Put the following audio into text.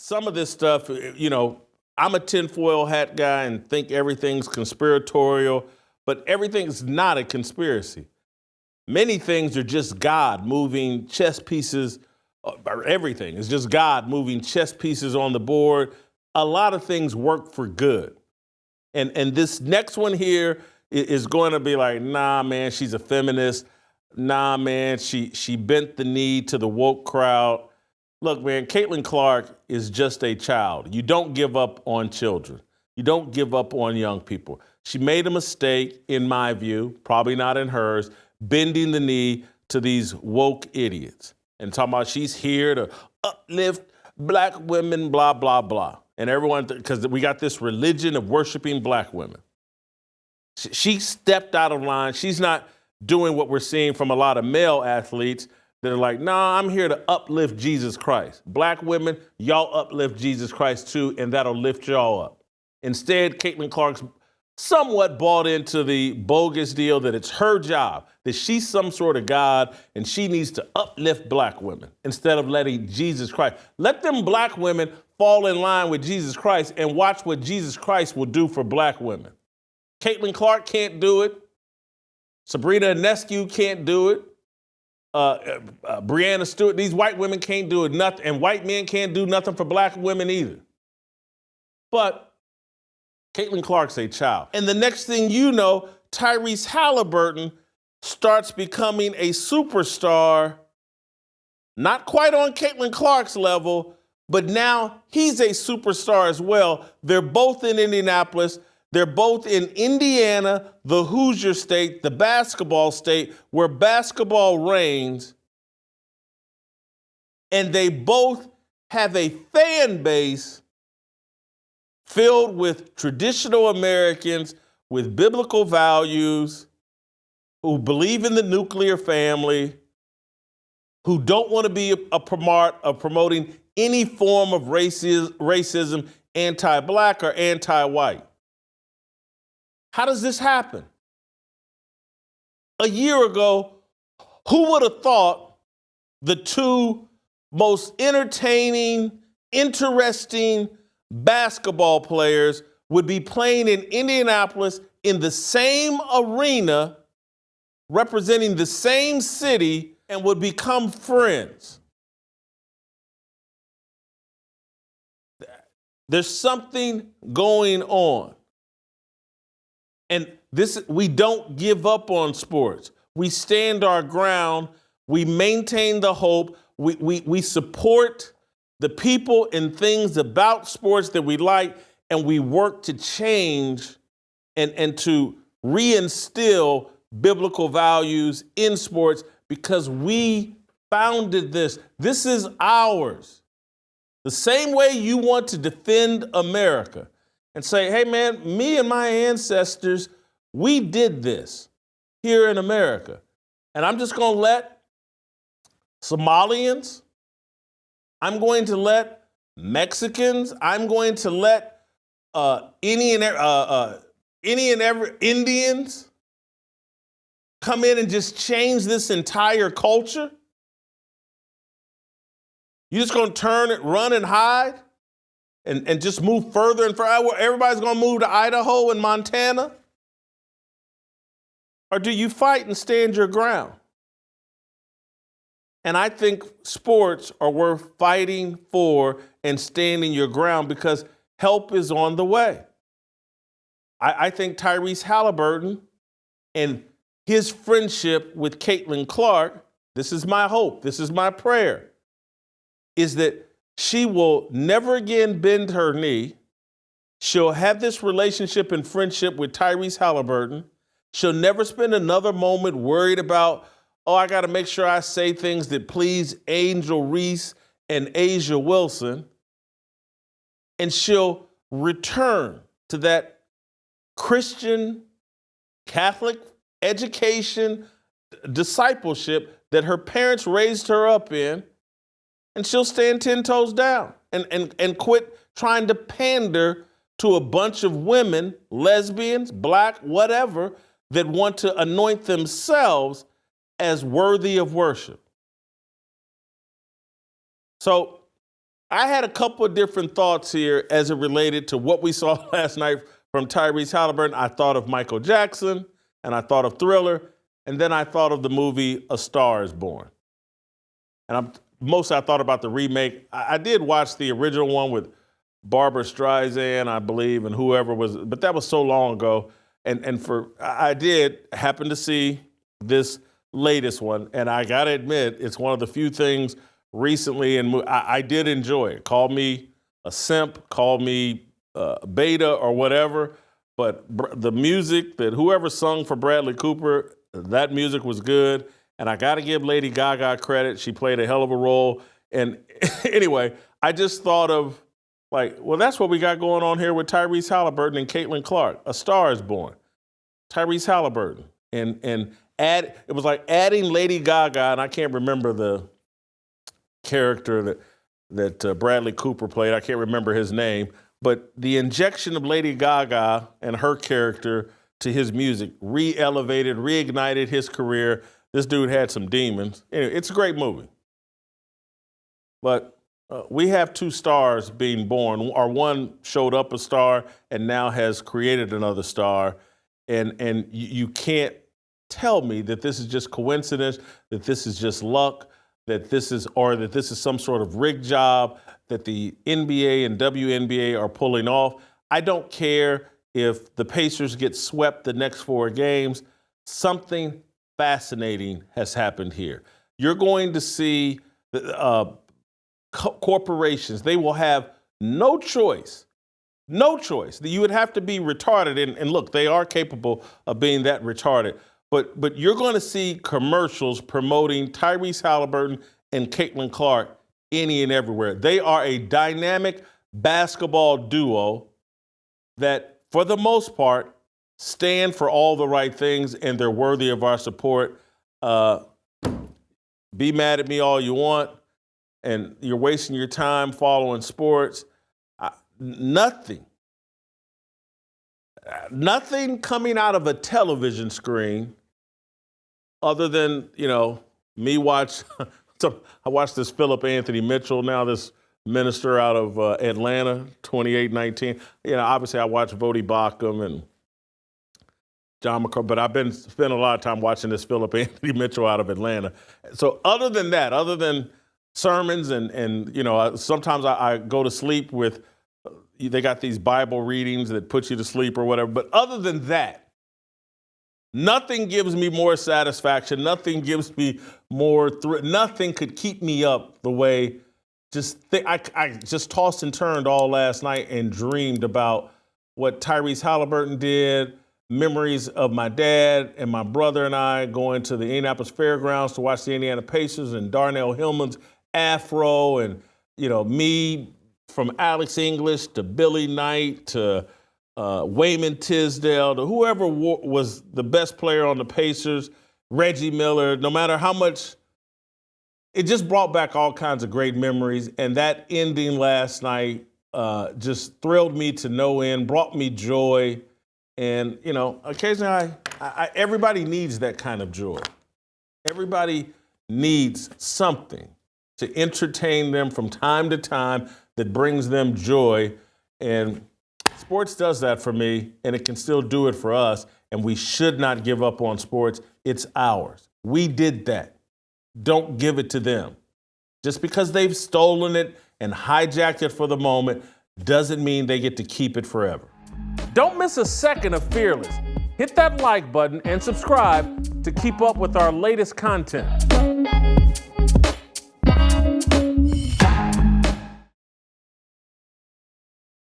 some of this stuff, I'm a tinfoil hat guy and think everything's conspiratorial, but everything's not a conspiracy. Many things are just God moving chess pieces, or everything is just God moving chess pieces on the board. A lot of things work for good. And this next one here is going to be like, nah, man, she's a feminist. Nah, man, she bent the knee to the woke crowd. Look, man, Caitlin Clark is just a child. You don't give up on children. You don't give up on young people. She made a mistake, in my view, probably not in hers, bending the knee to these woke idiots and talking about she's here to uplift black women, blah, blah, blah. And everyone, because we got this religion of worshiping black women. She stepped out of line. She's not doing what we're seeing from a lot of male athletes that are like, nah, I'm here to uplift Jesus Christ. Black women, y'all uplift Jesus Christ too, and that'll lift y'all up. Instead, Caitlin Clark's somewhat bought into the bogus deal that it's her job, that she's some sort of God and she needs to uplift black women instead of letting Jesus Christ. Let them black women fall in line with Jesus Christ and watch what Jesus Christ will do for black women. Caitlin Clark can't do it. Sabrina Ionescu can't do it. Breanna Stewart, these white women can't do it, nothing, and white men can't do nothing for black women either. But Caitlin Clark's a child. And the next thing you know, Tyrese Haliburton starts becoming a superstar, not quite on Caitlin Clark's level, but now he's a superstar as well. They're both in Indianapolis. They're both in Indiana, the Hoosier state, the basketball state, where basketball reigns. And they both have a fan base filled with traditional Americans with biblical values, who believe in the nuclear family, who don't want to be a promoting any form of racism, anti-black or anti-white. How does this happen? A year ago, who would have thought the two most entertaining, interesting basketball players would be playing in Indianapolis in the same arena, representing the same city, and would become friends? There's something going on. And we don't give up on sports. We stand our ground. We maintain the hope. We support the people and things about sports that we like, and we work to change and to reinstill biblical values in sports because we founded this. This is ours. The same way you want to defend America and say, hey, man, me and my ancestors, we did this here in America. And I'm just going to let Somalians, I'm going to let Mexicans, I'm going to let any and every Indians come in and just change this entire culture? You're just going to turn it, run and hide? And just move further and further? Everybody's going to move to Idaho and Montana? Or do you fight and stand your ground? And I think sports are worth fighting for and standing your ground because help is on the way. I think Tyrese Haliburton and his friendship with Caitlin Clark, this is my hope, this is my prayer, is that she will never again bend her knee. She'll have this relationship and friendship with Tyrese Haliburton. She'll never spend another moment worried about, oh, I got to make sure I say things that please Angel Reese and Asia Wilson. And she'll return to that Christian, Catholic education, discipleship that her parents raised her up in. And she'll stand 10 toes down and quit trying to pander to a bunch of women, lesbians, black, whatever, that want to anoint themselves as worthy of worship. So I had a couple of different thoughts here as it related to what we saw last night from Tyrese Haliburton. I thought of Michael Jackson, and I thought of Thriller, and then I thought of the movie A Star Is Born. And mostly I thought about the remake. I did watch the original one with Barbara Streisand, I believe, and whoever was, but that was so long ago. I did happen to see this latest one, and I gotta admit, it's one of the few things recently, and I did enjoy it. Call me a simp, call me beta or whatever, but the music that whoever sung for Bradley Cooper, that music was good, and I gotta give Lady Gaga credit. She played a hell of a role. And anyway, I just thought of, like, well, that's what we got going on here with Tyrese Haliburton and Caitlin Clark. A Star Is Born. Tyrese Haliburton. And it was like adding Lady Gaga, and I can't remember the character that Bradley Cooper played. I can't remember his name. But the injection of Lady Gaga and her character to his music re-elevated, reignited his career. This dude had some demons. Anyway, it's a great movie. But we have two stars being born. Our one showed up a star and now has created another star. And you can't tell me that this is just coincidence, that this is just luck, that this is some sort of rigged job that the NBA and WNBA are pulling off. I don't care if the Pacers get swept the next 4 games. Something fascinating has happened here. You're going to see corporations, they will have no choice. You would have to be retarded, and look, they are capable of being that retarded. But you're going to see commercials promoting Tyrese Haliburton and Caitlin Clark any and everywhere. They are a dynamic basketball duo that, for the most part, stand for all the right things, and they're worthy of our support. Be mad at me all you want, and you're wasting your time following sports. Nothing coming out of a television screen other than, me watch. So I watched this Philip Anthony Mitchell, now this minister out of Atlanta, 28-19. Obviously I watch Vodi Bakum and John McCarthy, but I've spent a lot of time watching this Philip Anthony Mitchell out of Atlanta. So other than that, other than sermons and sometimes I go to sleep with, they got these Bible readings that put you to sleep or whatever. But other than that, nothing gives me more satisfaction. Nothing gives me more nothing could keep me up the way I just tossed and turned all last night and dreamed about what Tyrese Haliburton did, memories of my dad and my brother and I going to the Indianapolis Fairgrounds to watch the Indiana Pacers and Darnell Hillman's afro, and me from Alex English to Billy Knight to Wayman Tisdale to whoever was the best player on the Pacers, Reggie Miller. No matter how much, it just brought back all kinds of great memories. And that ending last night just thrilled me to no end, brought me joy. And occasionally everybody needs that kind of joy. Everybody needs something to entertain them from time to time that brings them joy. And sports does that for me, and it can still do it for us. And we should not give up on sports. It's ours. We did that. Don't give it to them. Just because they've stolen it and hijacked it for the moment doesn't mean they get to keep it forever. Don't miss a second of Fearless. Hit that like button and subscribe to keep up with our latest content.